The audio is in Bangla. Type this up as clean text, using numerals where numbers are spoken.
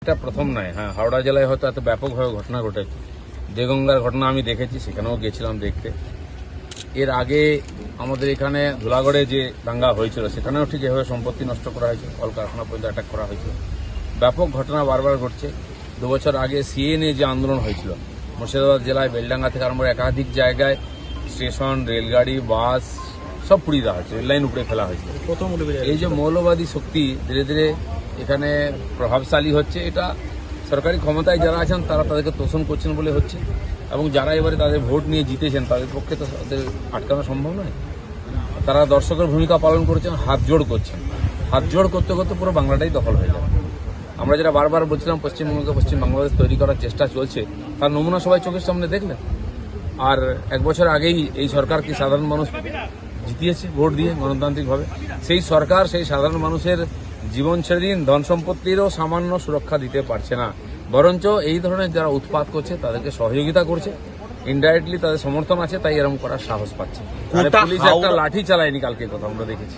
এটা প্রথম নয়। হ্যাঁ, হাওড়া জেলায় হয়তো এত ব্যাপকভাবে ঘটনা ঘটেছে। দেগঙ্গার ঘটনা আমি দেখেছি, সেখানেও গেছিলাম দেখতে। এর আগে আমাদের এখানে ধুলাগড়ে যে দাঙ্গা হয়েছিল সেখানেও ঠিক এভাবে সম্পত্তি নষ্ট করা হয়েছে, কলকারখানা পর্যন্ত অ্যাটাক করা হয়েছিল। ব্যাপক ঘটনা বারবার ঘটছে। 2 বছর আগে সিএ নিয়ে যে আন্দোলন হয়েছিল মুর্শিদাবাদ জেলায় বেলডাঙ্গা থেকে আরম্ভ করে একাধিক জায়গায় স্টেশন, রেলগাড়ি, বাস সব পুড়িয়ে দেওয়া হয়েছে, রেললাইন উপরে ফেলা হয়েছে। এই যে মৌলবাদী শক্তি ধীরে ধীরে এখানে প্রভাবশালী হচ্ছে, এটা সরকারি ক্ষমতায় যারা আছেন তারা তাদেরকে তোষণ করছেন বলে হচ্ছে, এবং যারা এবারে তাদের ভোট নিয়ে জিতেছেন তাদের পক্ষে তো তাদের আটকানো সম্ভব নয়। তারা দর্শকের ভূমিকা পালন করেছেন, হাত জোড় করছেন। হাত জোড় করতে করতে পুরো বাংলাটাই দখল হয়ে যাবে। আমরা যেটা বারবার বলছিলাম পশ্চিমবঙ্গকে পশ্চিম বাংলাদেশ তৈরি করার চেষ্টা চলছে, তার নমুনা সবাই চোখের সামনে দেখলেন। আর 1 বছর আগেই এই সরকারকে সাধারণ মানুষ জিতিয়েছে ভোট দিয়ে গণতান্ত্রিকভাবে। সেই সরকার সেই সাধারণ মানুষের জীবন ছেড়ে দিন, ধন সম্পত্তিরও সামান্য সুরক্ষা দিতে পারছে না, বরঞ্চ এই ধরনের যারা উৎপাত করছে তাদেরকে সহযোগিতা করছে, ইনডাইরেক্টলি তাদের সমর্থন আছে, তাই এরকম করার সাহস পাচ্ছে। পুলিশ একটা লাঠি চালায়নি কালকে, কথা আমরা দেখেছি।